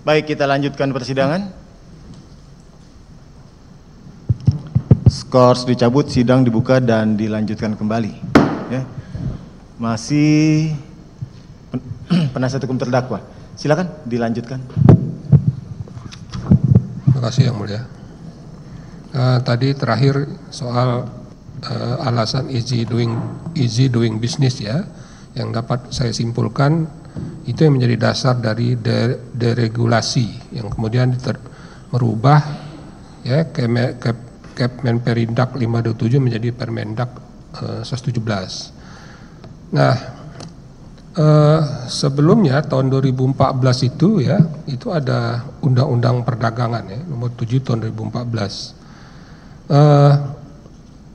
Baik, kita lanjutkan persidangan. Skors dicabut, sidang dibuka dan dilanjutkan kembali. Ya. Masih penasihat hukum terdakwa. Silakan dilanjutkan. Terima kasih Yang Mulia. Tadi terakhir soal alasan easy doing business ya, yang dapat saya simpulkan itu yang menjadi dasar dari deregulasi yang kemudian merubah ya Menperindak 527 menjadi Permendak 117. Nah, sebelumnya tahun 2014 itu ya, itu ada Undang-Undang Perdagangan ya, nomor 7 tahun 2014.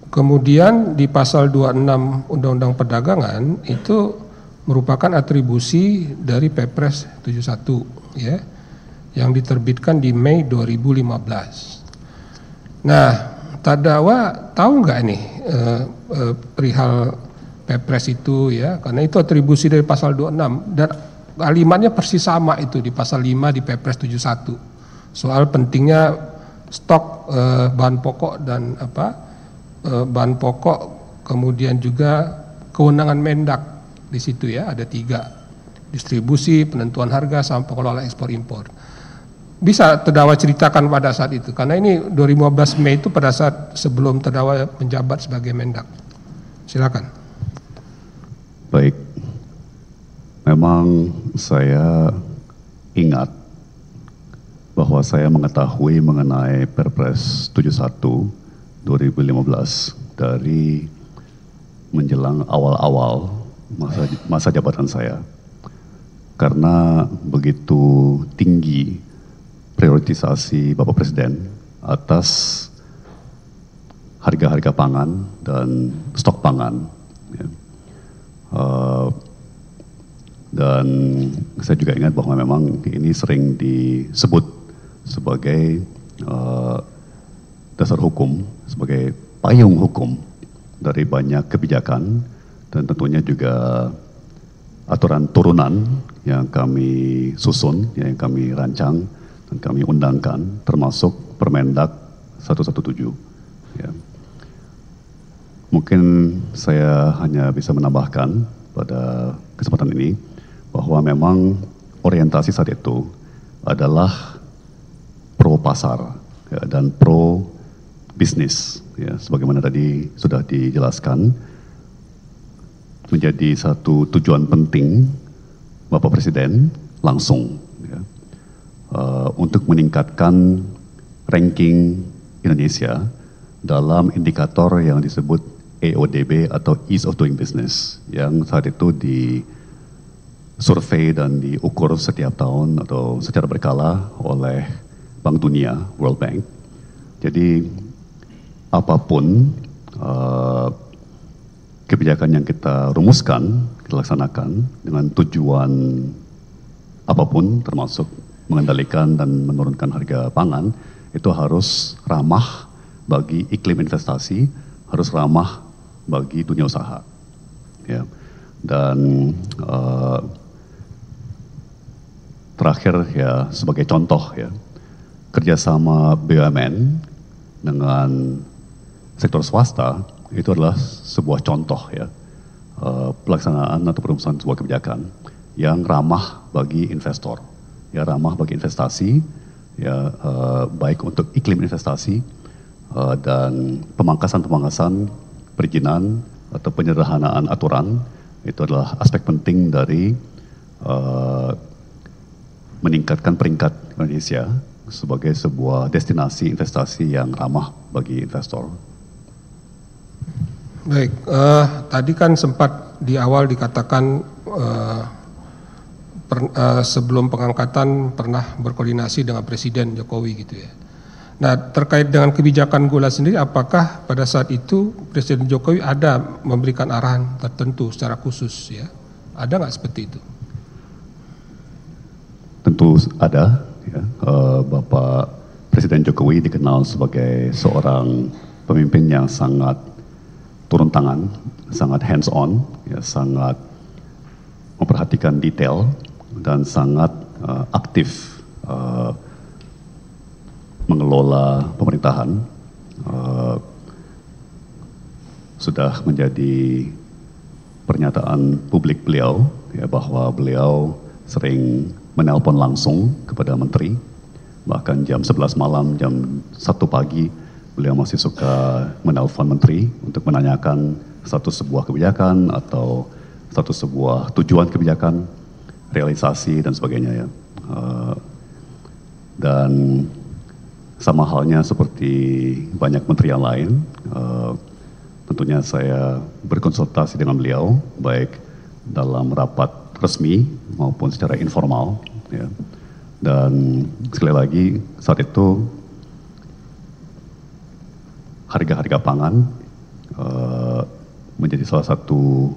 Kemudian di pasal 26 Undang-Undang Perdagangan itu merupakan atribusi dari Perpres 71 ya, yang diterbitkan di Mei 2015. Nah, terdakwa tahu nggak nih perihal Perpres itu ya, karena itu atribusi dari pasal 26 dan kalimatnya persis sama itu di pasal 5 di Perpres 71 soal pentingnya stok bahan pokok dan bahan pokok, kemudian juga kewenangan Mendak di situ ya, ada 3, distribusi, penentuan harga, sama pengelola ekspor impor. Bisa terdakwa ceritakan pada saat itu, karena ini 2015 Mei itu pada saat sebelum terdakwa menjabat sebagai Mendak. Silakan. Baik, memang saya ingat bahwa saya mengetahui mengenai Perpres 71 2015 dari menjelang awal-awal masa jabatan saya, karena begitu tinggi prioritisasi Bapak Presiden atas harga-harga pangan dan stok pangan ya. Dan saya juga ingat bahwa memang ini sering disebut sebagai dasar hukum, sebagai payung hukum dari banyak kebijakan dan tentunya juga aturan turunan yang kami susun, yang kami rancang dan kami undangkan, termasuk Permendak 117. Ya. Mungkin saya hanya bisa menambahkan pada kesempatan ini bahwa memang orientasi saat itu adalah pro pasar ya, dan pro bisnis ya, sebagaimana tadi sudah dijelaskan, menjadi satu tujuan penting Bapak Presiden langsung ya, untuk meningkatkan ranking Indonesia dalam indikator yang disebut EODB atau Ease of Doing Business, yang saat itu disurvei dan diukur setiap tahun atau secara berkala oleh Bank Dunia, World Bank. Jadi apapun kebijakan yang kita rumuskan, kita laksanakan dengan tujuan apapun, termasuk mengendalikan dan menurunkan harga pangan, itu harus ramah bagi iklim investasi, harus ramah bagi dunia usaha. Ya. Dan terakhir ya, sebagai contoh ya, kerjasama BUMN dengan sektor swasta itu adalah sebuah contoh ya, pelaksanaan atau perumusan sebuah kebijakan yang ramah bagi investor, ya ramah bagi investasi, ya baik untuk iklim investasi dan pemangkasan perizinan atau penyederhanaan aturan. Itu adalah aspek penting dari meningkatkan peringkat Indonesia sebagai sebuah destinasi investasi yang ramah bagi investor. Baik, tadi kan sempat di awal dikatakan sebelum pengangkatan pernah berkoordinasi dengan Presiden Jokowi gitu ya. Nah, terkait dengan kebijakan gula sendiri, apakah pada saat itu Presiden Jokowi ada memberikan arahan tertentu secara khusus ya? Ada nggak seperti itu? Tentu ada. Ya. Bapak Presiden Jokowi dikenal sebagai seorang pemimpin yang sangat turun tangan, sangat hands on, ya, sangat memperhatikan detail dan sangat aktif mengelola pemerintahan sudah menjadi pernyataan publik beliau, ya, bahwa beliau sering menelpon langsung kepada menteri, bahkan jam 11 malam, jam 1 pagi beliau masih suka menelpon menteri untuk menanyakan status sebuah kebijakan atau status sebuah tujuan kebijakan, realisasi dan sebagainya, ya. Dan sama halnya seperti banyak menteri yang lain, tentunya saya berkonsultasi dengan beliau baik dalam rapat resmi maupun secara informal, ya. Dan sekali lagi saat itu harga-harga pangan menjadi salah satu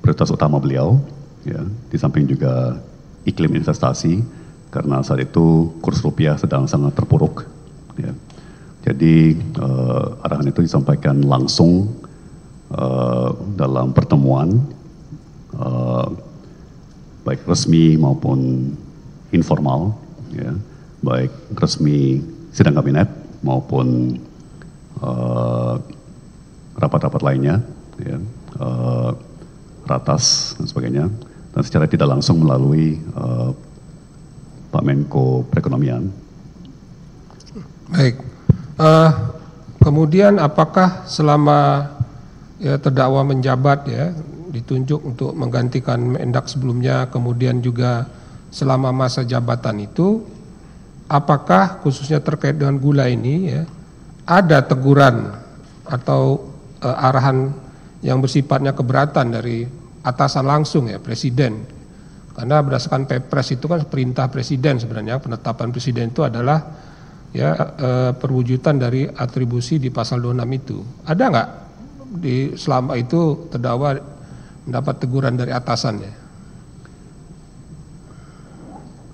prioritas utama beliau, ya. Di samping juga iklim investasi, karena saat itu kurs rupiah sedang sangat terpuruk, ya. Jadi arahan itu disampaikan langsung dalam pertemuan baik resmi maupun informal, ya, baik resmi sidang kabinet maupun rapat-rapat lainnya, ya, ratas dan sebagainya, dan secara tidak langsung melalui Pak Menko Perekonomian. Baik. Kemudian apakah selama ya, terdakwa menjabat, ya, ditunjuk untuk menggantikan Mendak sebelumnya, kemudian juga selama masa jabatan itu, apakah khususnya terkait dengan gula ini, ya, ada teguran atau arahan yang bersifatnya keberatan dari atasan langsung, ya, presiden? Karena berdasarkan Perpres itu kan perintah presiden sebenarnya, penetapan presiden itu adalah, ya, perwujudan dari atribusi di pasal 26 itu. Ada nggak di selama itu terdakwa mendapat teguran dari atasannya?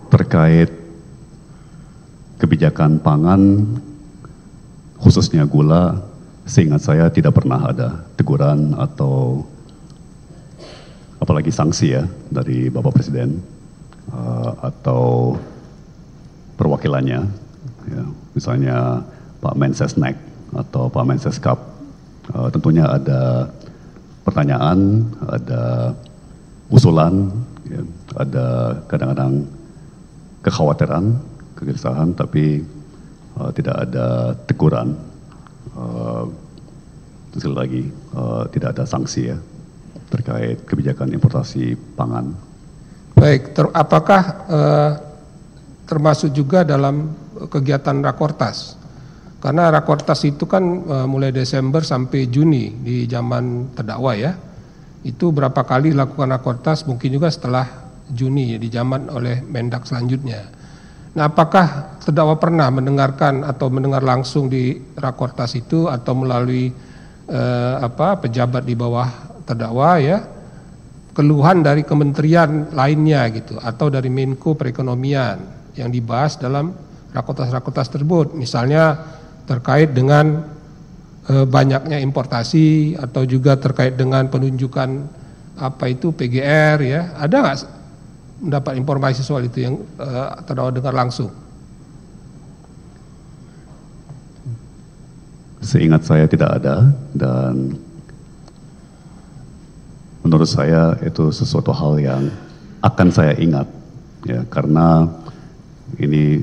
Terkait kebijakan pangan, khususnya gula, seingat saya tidak pernah ada teguran atau apalagi sanksi, ya, dari Bapak Presiden atau perwakilannya, ya. Misalnya Pak Mensesnek atau Pak Menseskap, tentunya ada pertanyaan, ada usulan, ya, ada kadang-kadang kekhawatiran, kegelisahan, tapi tidak ada teguran. Sekali lagi, tidak ada sanksi, ya, terkait kebijakan importasi pangan. Baik, apakah termasuk juga dalam kegiatan Rakortas? Karena Rakortas itu kan mulai Desember sampai Juni di zaman terdakwa, ya. Itu berapa kali lakukan Rakortas, mungkin juga setelah Juni, ya, di zaman oleh Mendak selanjutnya. Nah, apakah terdakwa pernah mendengarkan atau mendengar langsung di Rakortas itu atau melalui pejabat di bawah terdakwa, ya, keluhan dari kementerian lainnya gitu atau dari Menko Perekonomian yang dibahas dalam Rakortas tersebut, misalnya terkait dengan banyaknya importasi atau juga terkait dengan penunjukan PGR, ya, ada nggak mendapat informasi soal itu yang terdakwa dengar langsung? Seingat saya tidak ada, dan menurut saya itu sesuatu hal yang akan saya ingat, ya, karena ini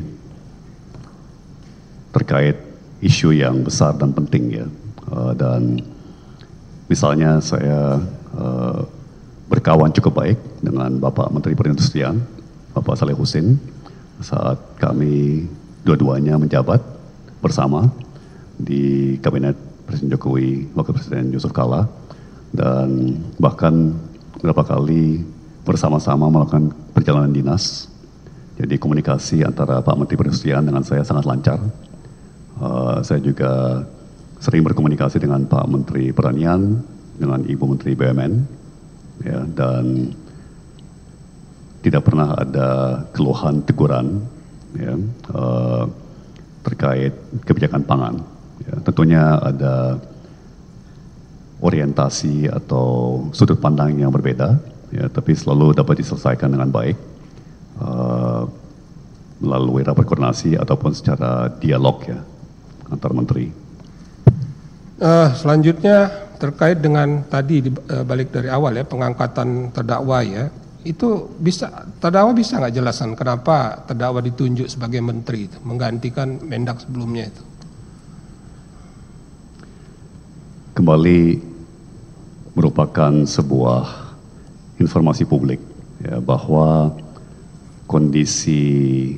terkait isu yang besar dan penting, ya. Dan misalnya saya berkawan cukup baik dengan Bapak Menteri Perindustrian, Bapak Saleh Husin, saat kami dua-duanya menjabat bersama di Kabinet Presiden Jokowi, Wakil Presiden Yusuf Kala, dan bahkan beberapa kali bersama-sama melakukan perjalanan dinas. Jadi komunikasi antara Pak Menteri Perindustrian dengan saya sangat lancar. Saya juga sering berkomunikasi dengan Pak Menteri Pertanian, dengan Ibu Menteri BUMN, ya, dan tidak pernah ada keluhan, teguran, ya, terkait kebijakan pangan. Ya, tentunya ada orientasi atau sudut pandang yang berbeda, ya, tapi selalu dapat diselesaikan dengan baik. melalui rapat koordinasi ataupun secara dialog ya antar menteri. Selanjutnya terkait dengan tadi balik dari awal ya, pengangkatan terdakwa ya, itu terdakwa bisa nggak jelaskan kenapa terdakwa ditunjuk sebagai menteri itu, menggantikan Mendak sebelumnya itu? Kembali merupakan sebuah informasi publik ya, bahwa kondisi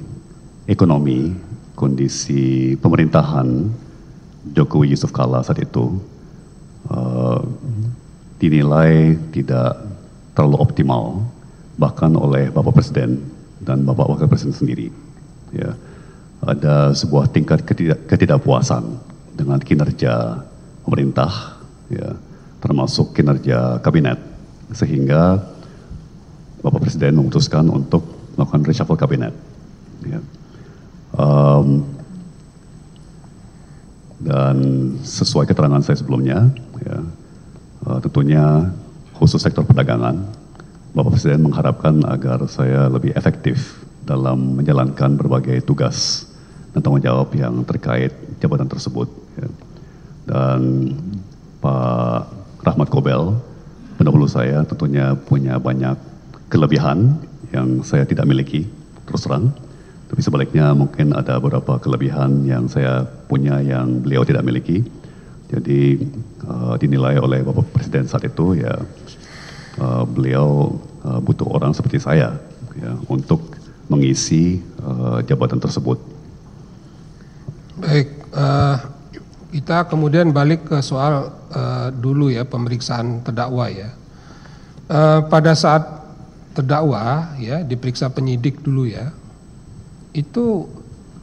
ekonomi, kondisi pemerintahan Jokowi Yusuf Kala saat itu dinilai tidak terlalu optimal, bahkan oleh Bapak Presiden dan Bapak Wakil Presiden sendiri. Ya, ada sebuah tingkat ketidakpuasan dengan kinerja pemerintah, ya, termasuk kinerja kabinet, sehingga Bapak Presiden memutuskan untuk melakukan reshuffle kabinet. Ya. Dan sesuai keterangan saya sebelumnya, ya, tentunya khusus sektor perdagangan, Bapak Presiden mengharapkan agar saya lebih efektif dalam menjalankan berbagai tugas dan tanggung jawab yang terkait jabatan tersebut. Ya. Dan Pak Rahmat Gobel, pendahulu saya, tentunya punya banyak kelebihan yang saya tidak miliki, terus terang. Tapi sebaliknya mungkin ada beberapa kelebihan yang saya punya yang beliau tidak miliki. Jadi dinilai oleh Bapak Presiden saat itu ya beliau butuh orang seperti saya ya, untuk mengisi jabatan tersebut. Baik, kita kemudian balik ke soal dulu ya, pemeriksaan terdakwa ya. Pada saat terdakwa ya diperiksa penyidik dulu ya, itu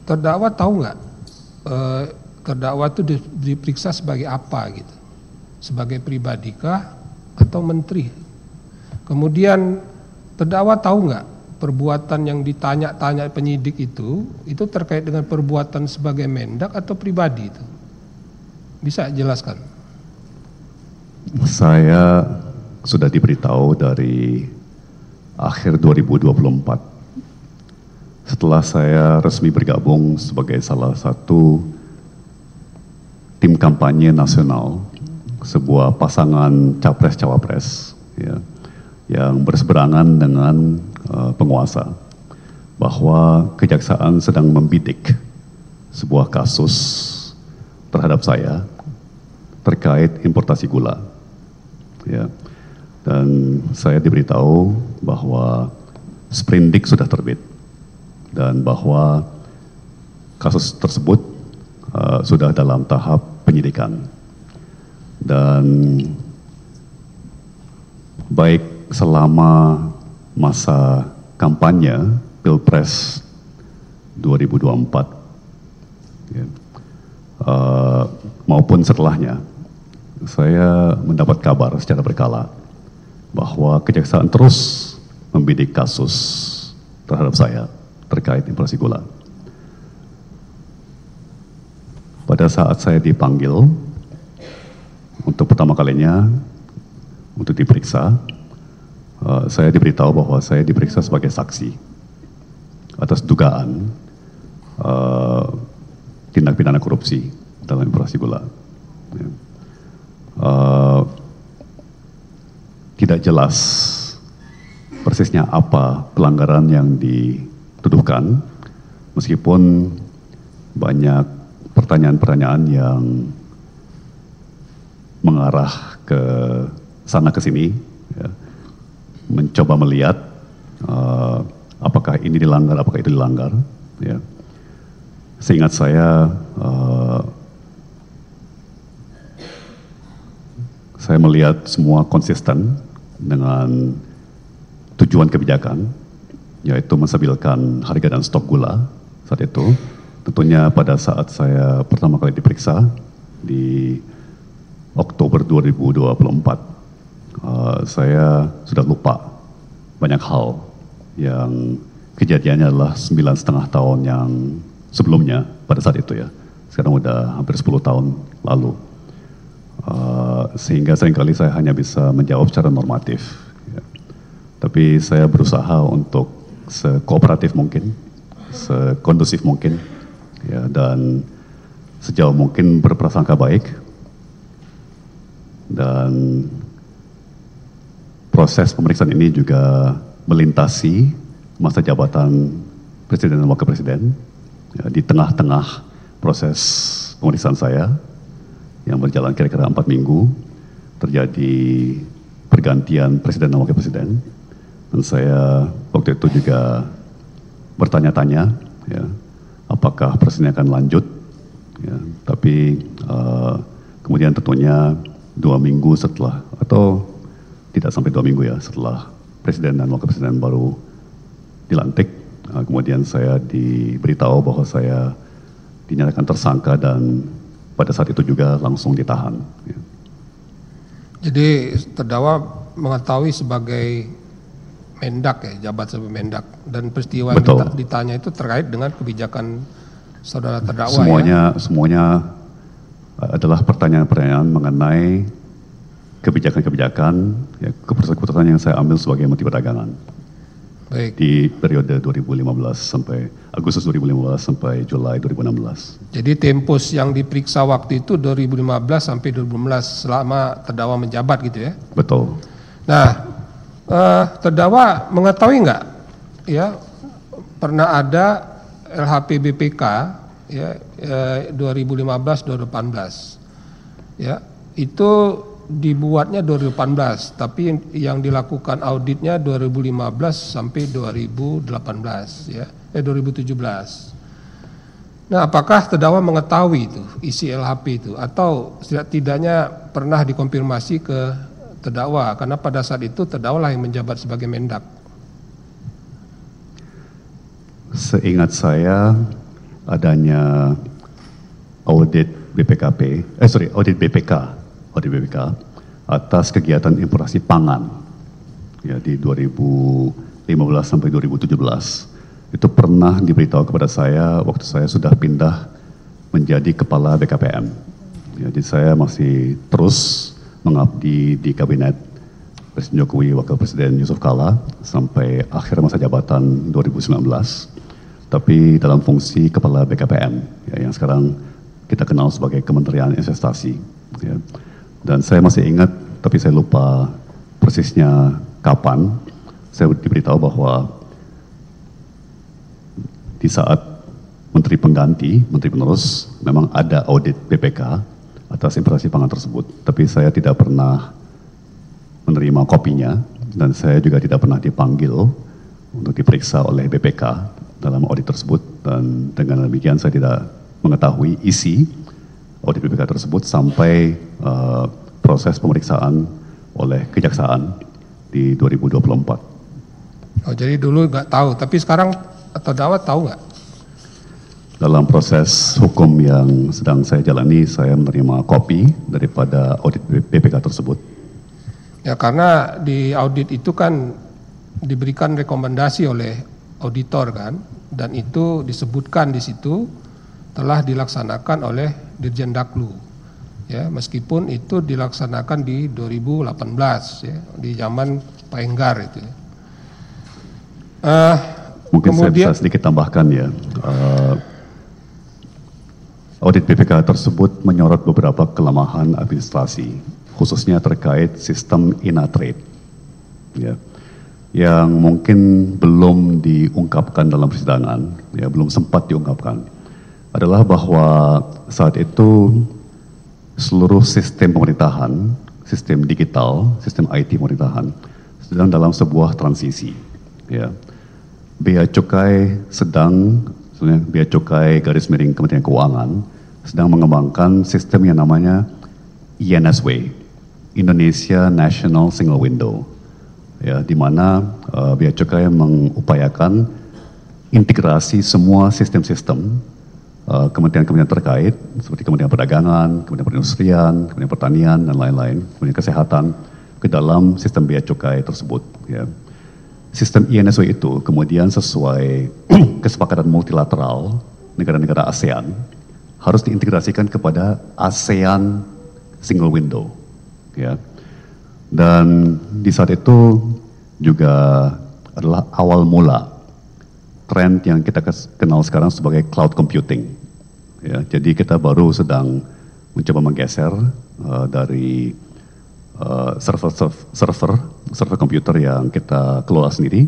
terdakwa tahu nggak terdakwa itu diperiksa sebagai apa gitu, sebagai pribadi kah atau menteri? Kemudian terdakwa tahu nggak perbuatan yang ditanya-tanya penyidik itu terkait dengan perbuatan sebagai Mendak atau pribadi itu? Bisa jelaskan? Saya sudah diberitahu dari akhir 2024 setelah saya resmi bergabung sebagai salah satu tim kampanye nasional sebuah pasangan capres-cawapres ya, yang berseberangan dengan penguasa, bahwa kejaksaan sedang membidik sebuah kasus terhadap saya terkait importasi gula ya. Dan saya diberitahu bahwa sprindik sudah terbit dan bahwa kasus tersebut sudah dalam tahap penyidikan. Dan baik selama masa kampanye Pilpres 2024 ya, maupun setelahnya, saya mendapat kabar secara berkala bahwa kejaksaan terus membidik kasus terhadap saya terkait importasi gula. Pada saat saya dipanggil untuk pertama kalinya untuk diperiksa, saya diberitahu bahwa saya diperiksa sebagai saksi atas dugaan tindak pidana korupsi dalam importasi gula. Tidak jelas persisnya apa pelanggaran yang dituduhkan, meskipun banyak pertanyaan-pertanyaan yang mengarah ke sana ke sini, ya, mencoba melihat apakah ini dilanggar, apakah itu dilanggar. Ya. Seingat saya melihat semua konsisten dengan tujuan kebijakan, yaitu menstabilkan harga dan stok gula saat itu. Tentunya pada saat saya pertama kali diperiksa di Oktober 2024, saya sudah lupa banyak hal yang kejadiannya adalah 9,5 tahun yang sebelumnya pada saat itu ya. Sekarang udah hampir 10 tahun lalu. Sehingga seringkali saya hanya bisa menjawab secara normatif. Ya. Tapi saya berusaha untuk sekooperatif mungkin, sekondusif mungkin, ya, dan sejauh mungkin berprasangka baik, dan proses pemeriksaan ini juga melintasi masa jabatan Presiden dan Wakil Presiden, ya, di tengah-tengah proses pemeriksaan saya yang berjalan kira-kira 4 minggu, terjadi pergantian Presiden dan Wakil Presiden, dan saya waktu itu juga bertanya-tanya, ya, apakah Presiden akan lanjut, ya, tapi kemudian tentunya 2 minggu setelah, atau tidak sampai 2 minggu ya, setelah Presiden dan Wakil Presiden baru dilantik, kemudian saya diberitahu bahwa saya dinyatakan tersangka dan pada saat itu juga langsung ditahan. Ya. Jadi terdakwa mengetahui sebagai Mendak ya, jabat sebagai Mendak, dan peristiwa Betul. yang ditanya itu terkait dengan kebijakan saudara terdakwa. Semuanya adalah pertanyaan-pertanyaan mengenai kebijakan-kebijakan, ya, keputusan-keputusan yang saya ambil sebagai Menteri Perdagangan. Baik. Di periode 2015 sampai Agustus 2015 sampai Juli 2016. Jadi tempus yang diperiksa waktu itu 2015 sampai 2016 selama terdakwa menjabat gitu ya. Betul. Nah, terdakwa mengetahui nggak ya pernah ada LHP BPK ya 2015-2018 ya, itu dibuatnya 2018, tapi yang dilakukan auditnya 2015 sampai 2018 ya, 2017. Nah, apakah terdakwa mengetahui itu isi LHP itu, atau tidaknya pernah dikonfirmasi ke terdakwa, karena pada saat itu terdakwa lah yang menjabat sebagai Mendak? Seingat saya adanya audit audit BPK atas kegiatan importasi pangan ya di 2015 sampai 2017. Itu pernah diberitahu kepada saya waktu saya sudah pindah menjadi kepala BKPM. Ya, jadi saya masih terus mengabdi di kabinet Presiden Jokowi, Wakil Presiden Yusuf Kala sampai akhir masa jabatan 2019. Tapi dalam fungsi kepala BKPM ya, yang sekarang kita kenal sebagai Kementerian Investasi. Ya. Dan saya masih ingat, tapi saya lupa persisnya kapan, saya diberitahu bahwa di saat Menteri Pengganti, Menteri Penerus, memang ada audit BPK atas importasi pangan tersebut. Tapi saya tidak pernah menerima kopinya, dan saya juga tidak pernah dipanggil untuk diperiksa oleh BPK dalam audit tersebut. Dan dengan demikian saya tidak mengetahui isi audit BPK tersebut sampai proses pemeriksaan oleh Kejaksaan di 2024. Oh, jadi dulu nggak tahu, tapi sekarang terdakwa tahu nggak? Dalam proses hukum yang sedang saya jalani, saya menerima kopi daripada audit BPK tersebut. Ya, karena di audit itu kan diberikan rekomendasi oleh auditor kan, dan itu disebutkan di situ telah dilaksanakan oleh Dirjen Daklu. Ya, meskipun itu dilaksanakan di 2018 ya, di zaman Pak Enggar itu. Ya. Mungkin kemudian, saya bisa sedikit tambahkan ya. Audit BPK tersebut menyorot beberapa kelemahan administrasi, khususnya terkait sistem INATRADE, ya, yang mungkin belum diungkapkan dalam persidangan, ya, belum sempat diungkapkan, adalah bahwa saat itu seluruh sistem pemerintahan, sistem digital, sistem IT pemerintahan sedang dalam sebuah transisi. Ya. Bea Cukai Bea Cukai _ Kementerian Keuangan sedang mengembangkan sistem yang namanya INSW, Indonesia National Single Window, ya, di mana Bea Cukai mengupayakan integrasi semua sistem-sistem kementerian-kementerian terkait seperti Kementerian Perdagangan, Kementerian Perindustrian, Kementerian Pertanian, dan lain-lain, Kementerian Kesehatan ke dalam sistem bea cukai tersebut. Ya. Sistem INSW itu kemudian sesuai kesepakatan multilateral negara-negara ASEAN harus diintegrasikan kepada ASEAN Single Window. Ya. Dan di saat itu juga adalah awal mula tren yang kita kenal sekarang sebagai cloud computing. Ya, jadi kita baru sedang mencoba menggeser dari server komputer yang kita kelola sendiri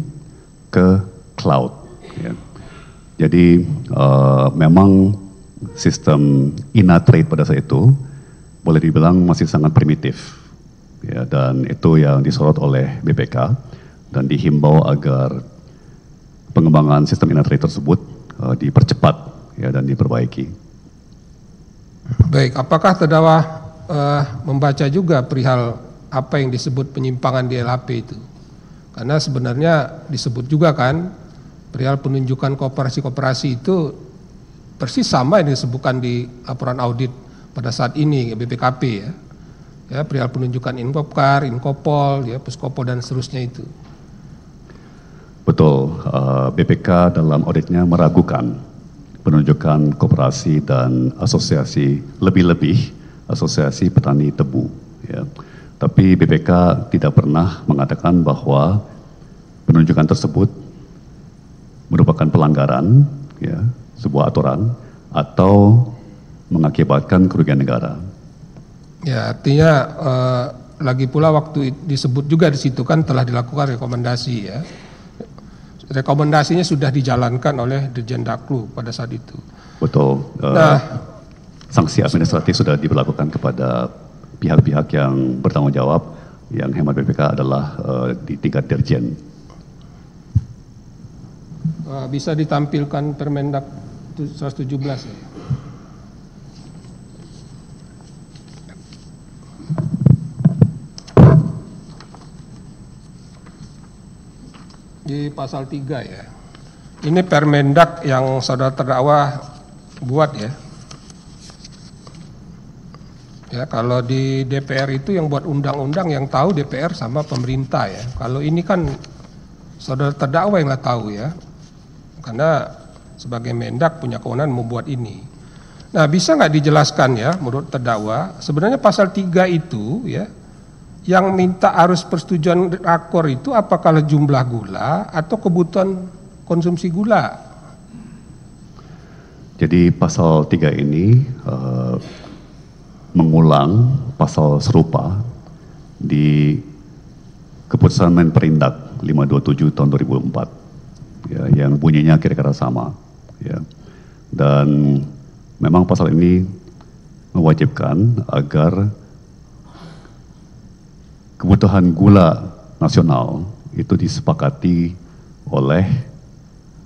ke cloud. Ya. Jadi memang sistem Inatrade pada saat itu boleh dibilang masih sangat primitif, ya, dan itu yang disorot oleh BPK dan dihimbau agar pengembangan sistem Inatrade tersebut dipercepat, ya, dan diperbaiki. Baik, apakah terdakwa membaca juga perihal apa yang disebut penyimpangan di LHP itu? Karena sebenarnya disebut juga kan perihal penunjukan kooperasi-kooperasi itu persis sama yang disebutkan di laporan audit pada saat ini BPKP, ya. Ya, perihal penunjukan Inkopkar, Inkopol, ya, Puskopol dan seterusnya itu. Betul, BPK dalam auditnya meragukan penunjukan koperasi dan asosiasi, lebih-lebih asosiasi petani tebu. Ya. Tapi BPK tidak pernah mengatakan bahwa penunjukan tersebut merupakan pelanggaran, ya, sebuah aturan atau mengakibatkan kerugian negara. Ya, artinya lagi pula waktu disebut juga di situ kan telah dilakukan rekomendasi, ya. Rekomendasinya sudah dijalankan oleh Dirjen Daklu pada saat itu. Betul. Sanksi administratif sudah diberlakukan kepada pihak-pihak yang bertanggung jawab, yang hemat BPK adalah di tingkat Dirjen. Bisa ditampilkan Permendak 117, ya. Di pasal 3, ya. Ini Permendak yang saudara terdakwa buat, ya. Ya, kalau di DPR itu yang buat undang-undang yang tahu DPR sama pemerintah, ya. Kalau ini kan saudara terdakwa yang nggak tahu, ya. Karena sebagai Mendak punya kewenangan membuat ini. Nah, bisa nggak dijelaskan, ya, menurut terdakwa sebenarnya pasal 3 itu, ya, yang minta arus persetujuan rakor itu apakah jumlah gula atau kebutuhan konsumsi gula? Jadi pasal 3 ini mengulang pasal serupa di keputusan Menperindak 527 tahun 2004, ya, yang bunyinya kira-kira sama, ya. Dan memang pasal ini mewajibkan agar kebutuhan gula nasional itu disepakati oleh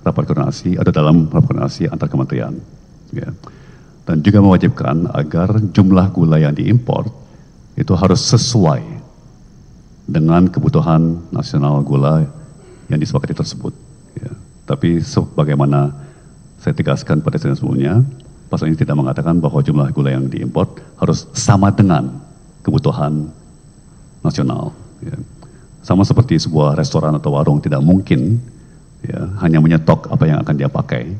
rapat koordinasi atau dalam rapat koordinasi antar kementerian, ya. Dan juga mewajibkan agar jumlah gula yang diimpor itu harus sesuai dengan kebutuhan nasional gula yang disepakati tersebut, ya. Tapi sebagaimana saya tegaskan pada sesi sebelumnya, pasal ini tidak mengatakan bahwa jumlah gula yang diimpor harus sama dengan kebutuhan nasional, ya. Sama seperti sebuah restoran atau warung tidak mungkin, ya, hanya menyetok apa yang akan dia pakai,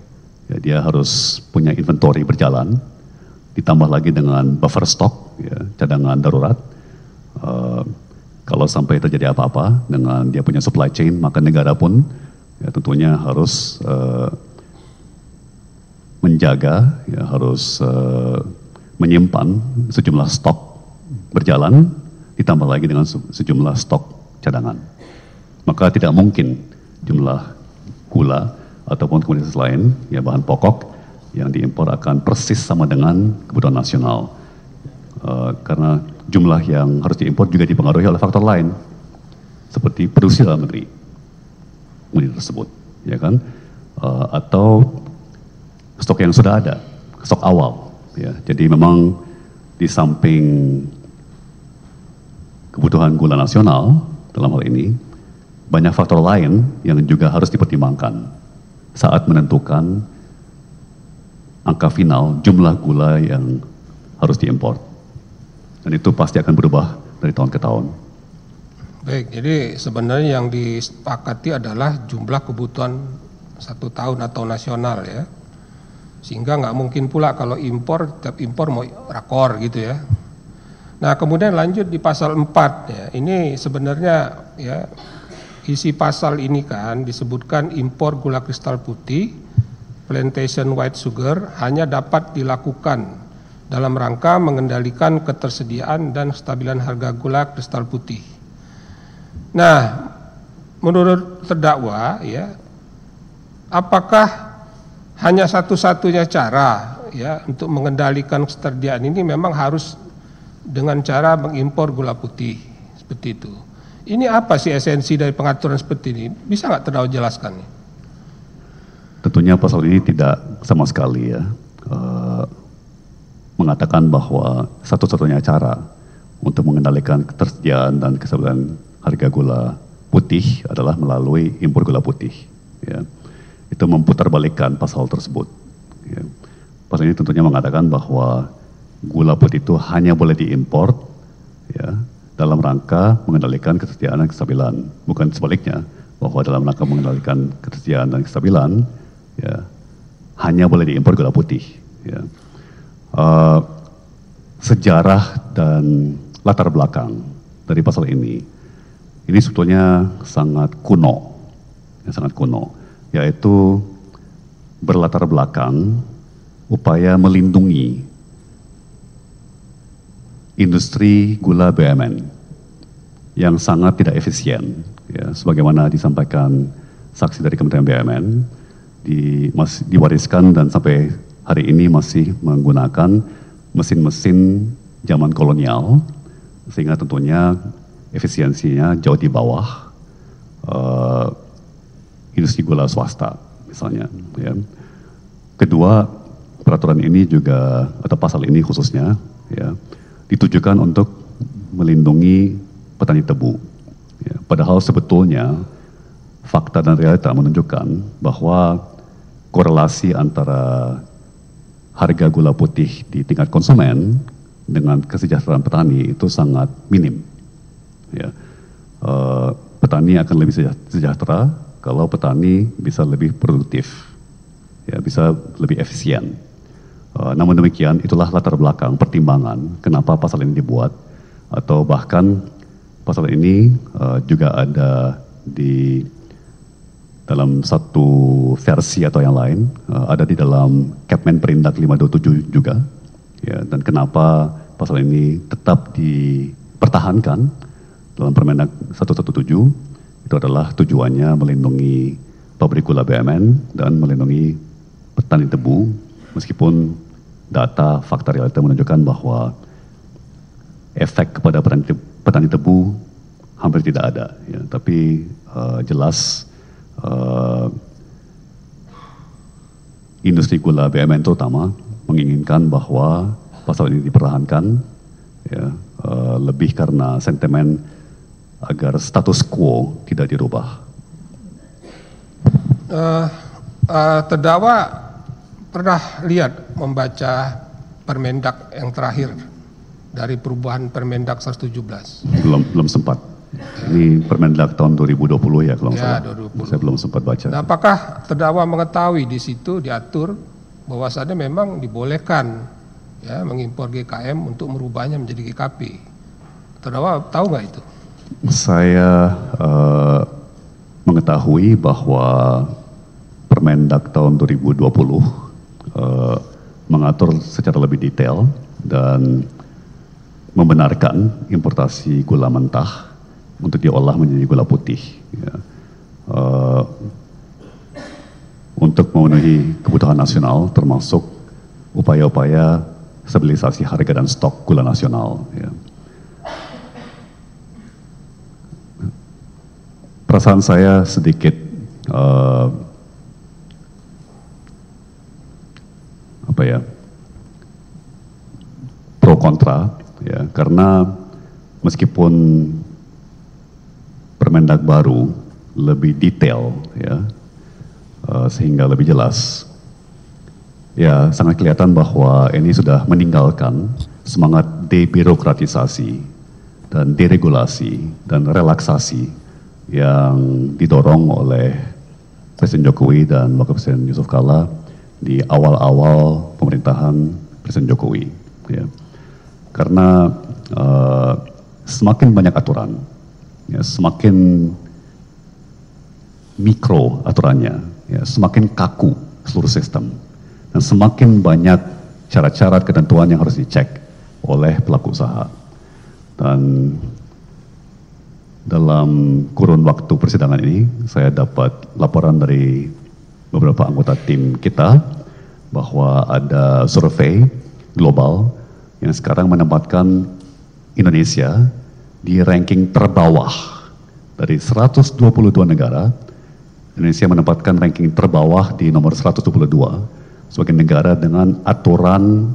ya, dia harus punya inventory berjalan, ditambah lagi dengan buffer stock, ya, cadangan darurat. Kalau sampai terjadi apa-apa dengan dia punya supply chain, maka negara pun, ya, tentunya harus menjaga, ya, harus menyimpan sejumlah stok berjalan, ditambah lagi dengan sejumlah stok cadangan. Maka tidak mungkin jumlah gula ataupun komoditas lain, ya, bahan pokok yang diimpor akan persis sama dengan kebutuhan nasional. Karena jumlah yang harus diimpor juga dipengaruhi oleh faktor lain, seperti produksi dalam negeri komoditas tersebut, ya kan, atau stok yang sudah ada, stok awal, ya. Jadi memang di samping kebutuhan gula nasional dalam hal ini, banyak faktor lain yang juga harus dipertimbangkan saat menentukan angka final jumlah gula yang harus diimpor. Dan itu pasti akan berubah dari tahun ke tahun. Baik, jadi sebenarnya yang disepakati adalah jumlah kebutuhan 1 tahun atau nasional, ya. Sehingga nggak mungkin pula kalau impor, tiap impor mau rakor gitu, ya. Nah, kemudian lanjut di pasal 4, ya. Ini sebenarnya, ya, isi pasal ini kan disebutkan impor gula kristal putih, plantation white sugar hanya dapat dilakukan dalam rangka mengendalikan ketersediaan dan kestabilan harga gula kristal putih. Nah, menurut terdakwa ya, apakah hanya satu-satunya cara ya untuk mengendalikan ketersediaan ini memang harus dengan cara mengimpor gula putih seperti itu? Ini apa sih esensi dari pengaturan seperti ini? Bisa nggak terdakwa jelaskan? Tentunya pasal ini tidak sama sekali ya mengatakan bahwa satu-satunya cara untuk mengendalikan ketersediaan dan kestabilan harga gula putih adalah melalui impor gula putih. Ya. Itu memutarbalikkan pasal tersebut. Ya. Pasal ini tentunya mengatakan bahwa gula putih itu hanya boleh diimpor ya, dalam rangka mengendalikan ketersediaan dan kestabilan, bukan sebaliknya, bahwa dalam rangka mengendalikan ketersediaan dan kestabilan, ya, hanya boleh diimpor gula putih. Ya. Sejarah dan latar belakang dari pasal ini sebetulnya sangat kuno, yaitu berlatar belakang upaya melindungi industri gula BUMN yang sangat tidak efisien, ya, sebagaimana disampaikan saksi dari Kementerian BUMN, diwariskan dan sampai hari ini masih menggunakan mesin-mesin zaman kolonial, sehingga tentunya efisiensinya jauh di bawah industri gula swasta, misalnya. Ya. Kedua, peraturan ini juga atau pasal ini khususnya, ya, ditujukan untuk melindungi petani tebu. Ya, padahal sebetulnya fakta dan realita menunjukkan bahwa korelasi antara harga gula putih di tingkat konsumen dengan kesejahteraan petani itu sangat minim. Ya, petani akan lebih sejahtera kalau petani bisa lebih produktif, ya, bisa lebih efisien. Namun demikian, itulah latar belakang pertimbangan kenapa pasal ini dibuat, atau bahkan pasal ini juga ada di dalam satu versi atau yang lain, ada di dalam Kepmen Perindak 527 juga. Ya, dan kenapa pasal ini tetap dipertahankan dalam Permendak 117, itu adalah tujuannya melindungi pabrik gula BUMN dan melindungi petani tebu, meskipun data fakta realita menunjukkan bahwa efek kepada petani tebu hampir tidak ada, ya. Tapi jelas industri gula BUMN terutama menginginkan bahwa pasal ini dipertahankan, ya, lebih karena sentimen agar status quo tidak dirubah. Terdakwa pernah lihat membaca Permendak yang terakhir dari perubahan Permendak 117? Belum sempat. Ini Permendak tahun 2020 ya kalau nggak salah. 2020. Saya belum sempat baca. Nah, apakah terdakwa mengetahui di situ diatur bahwasannya memang dibolehkan ya mengimpor GKM untuk merubahnya menjadi GKP? Terdakwa tahu nggak itu? Saya mengetahui bahwa Permendak tahun 2020 mengatur secara lebih detail dan membenarkan importasi gula mentah untuk diolah menjadi gula putih, ya. Untuk memenuhi kebutuhan nasional, termasuk upaya-upaya stabilisasi harga dan stok gula nasional, ya. Perasaan saya sedikit pro kontra, ya, karena meskipun Permendak baru lebih detail, ya, sehingga lebih jelas, ya, sangat kelihatan bahwa ini sudah meninggalkan semangat debirokratisasi dan deregulasi dan relaksasi yang didorong oleh Presiden Jokowi dan Wakil Presiden Yusuf Kalla di awal-awal pemerintahan Presiden Jokowi, ya. Karena semakin banyak aturan, ya, semakin mikro aturannya, ya, semakin kaku seluruh sistem, dan semakin banyak syarat-syarat ketentuan yang harus dicek oleh pelaku usaha. Dan dalam kurun waktu persidangan ini, saya dapat laporan dari beberapa anggota tim kita bahwa ada survei global yang sekarang menempatkan Indonesia di ranking terbawah dari 122 negara. Indonesia menempatkan ranking terbawah di nomor 122 sebagai negara dengan aturan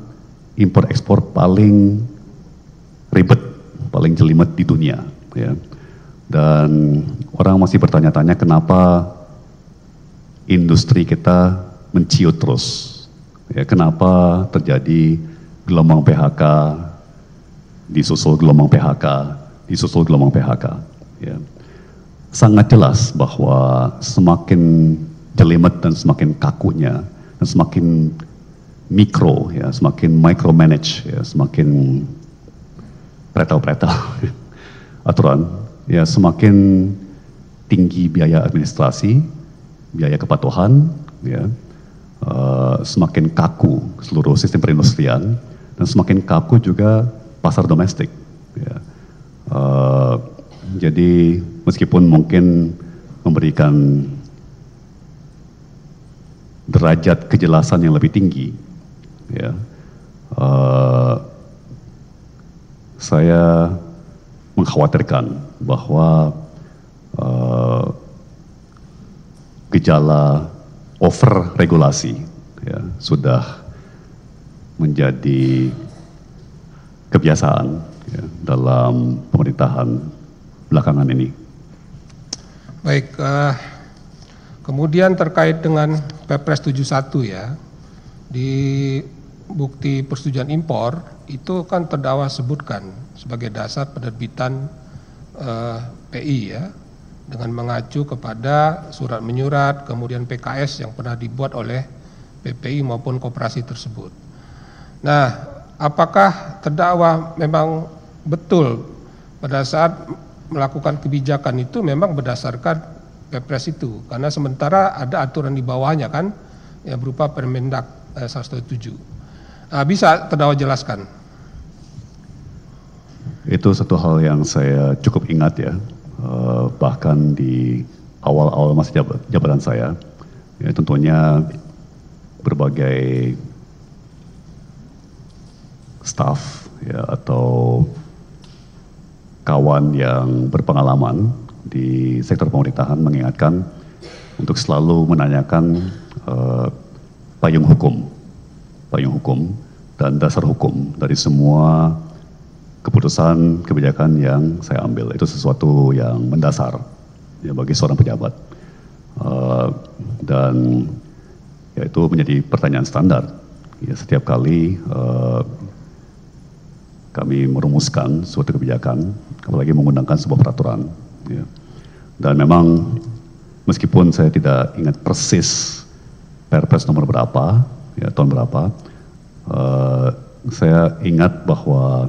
impor ekspor paling ribet, paling jelimet di dunia, ya. Dan orang masih bertanya-tanya kenapa industri kita menciut terus, ya, kenapa terjadi gelombang PHK, disusul gelombang PHK, disusul gelombang PHK, ya. Sangat jelas bahwa semakin jelimet dan semakin kakunya dan semakin mikro, ya, semakin micromanage, ya, semakin pretel-pretel aturan, ya, semakin tinggi biaya administrasi, biaya kepatuhan, ya, semakin kaku seluruh sistem perindustrian, dan semakin kaku juga pasar domestik, ya. Jadi meskipun mungkin memberikan derajat kejelasan yang lebih tinggi, ya, saya mengkhawatirkan bahwa gejala over regulasi, ya, sudah menjadi kebiasaan, ya, dalam pemerintahan belakangan ini. Baik, kemudian terkait dengan Perpres 71, ya, di bukti persetujuan impor itu kan terdakwa sebutkan sebagai dasar penerbitan PI, ya, dengan mengacu kepada surat menyurat, kemudian PKS yang pernah dibuat oleh PPI maupun koperasi tersebut. Nah, apakah terdakwa memang betul pada saat melakukan kebijakan itu memang berdasarkan Perpres itu, karena sementara ada aturan di bawahnya kan, ya, berupa Permendak 107. Bisa terdakwa jelaskan? Itu satu hal yang saya cukup ingat, ya, bahkan di awal-awal masa jabatan saya, ya, tentunya berbagai staf, ya, atau kawan yang berpengalaman di sektor pemerintahan mengingatkan untuk selalu menanyakan payung hukum dan dasar hukum dari semua keputusan kebijakan yang saya ambil. Itu sesuatu yang mendasar, ya, bagi seorang pejabat, dan ya, itu menjadi pertanyaan standar, ya, setiap kali kami merumuskan suatu kebijakan, apalagi menggunakan sebuah peraturan, ya. Dan memang meskipun saya tidak ingat persis Perpres nomor berapa, ya, tahun berapa, saya ingat bahwa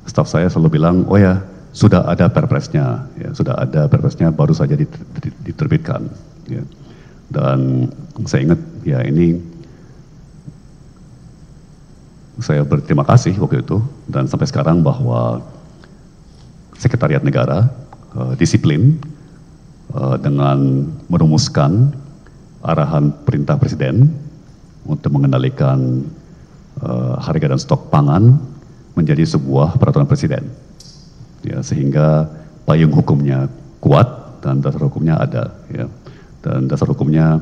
staf saya selalu bilang, oh ya, sudah ada Perpresnya, ya, sudah ada Perpresnya, baru saja diterbitkan, ya. Dan saya ingat, ya, ini saya berterima kasih waktu itu dan sampai sekarang bahwa Sekretariat Negara disiplin dengan merumuskan arahan perintah Presiden untuk mengendalikan harga dan stok pangan menjadi sebuah peraturan Presiden, ya, sehingga payung hukumnya kuat dan dasar hukumnya ada, ya, dan dasar hukumnya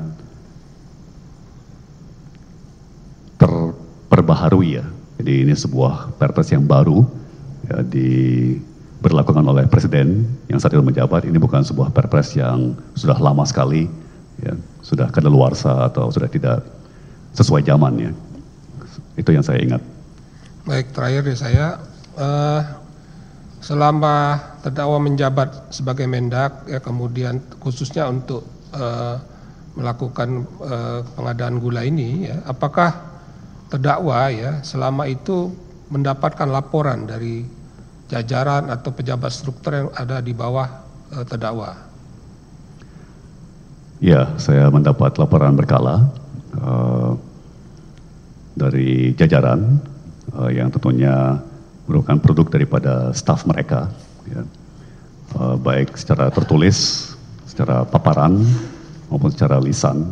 terperbaharui, ya. Jadi ini sebuah Perpres yang baru, ya, diberlakukan oleh Presiden yang saat itu menjabat. Ini bukan sebuah Perpres yang sudah lama sekali, ya, sudah kadaluarsa atau sudah tidak sesuai zaman, ya. Itu yang saya ingat. Baik, terakhir dari saya, selama terdakwa menjabat sebagai Mendak, ya, kemudian khususnya untuk melakukan pengadaan gula ini, ya, apakah terdakwa, ya, selama itu mendapatkan laporan dari jajaran atau pejabat struktur yang ada di bawah terdakwa? Ya, saya mendapat laporan berkala dari jajaran yang tentunya merupakan produk daripada staf mereka, ya. Baik secara tertulis, secara paparan, maupun secara lisan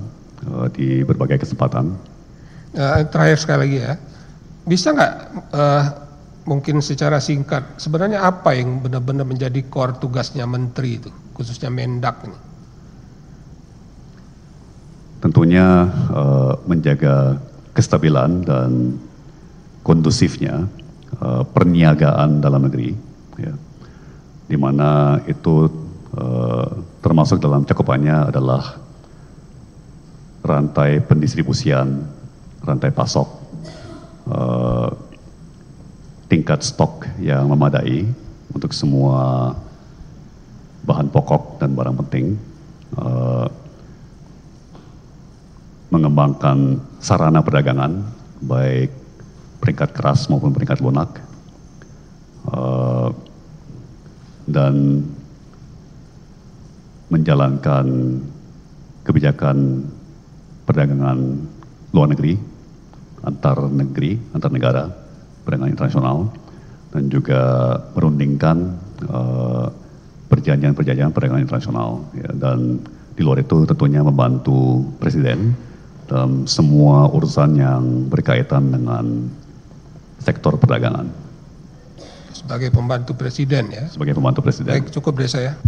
di berbagai kesempatan. Terakhir sekali lagi ya, bisa nggak mungkin secara singkat, sebenarnya apa yang benar-benar menjadi core tugasnya menteri itu, khususnya Mendak ini? Tentunya menjaga kestabilan dan kondusifnya perniagaan dalam negeri, ya, di mana itu termasuk dalam cakupannya adalah rantai pendistribusian, rantai pasok, tingkat stok yang memadai untuk semua bahan pokok dan barang penting, mengembangkan sarana perdagangan, baik peringkat keras maupun peringkat lunak, dan menjalankan kebijakan perdagangan luar negeri, antar negara, perdagangan internasional, dan juga merundingkan perjanjian-perjanjian perdagangan internasional, ya, dan di luar itu tentunya membantu Presiden dalam semua urusan yang berkaitan dengan sektor perdagangan. Sebagai pembantu Presiden ya? Sebagai pembantu Presiden. Baik, cukup dari saya.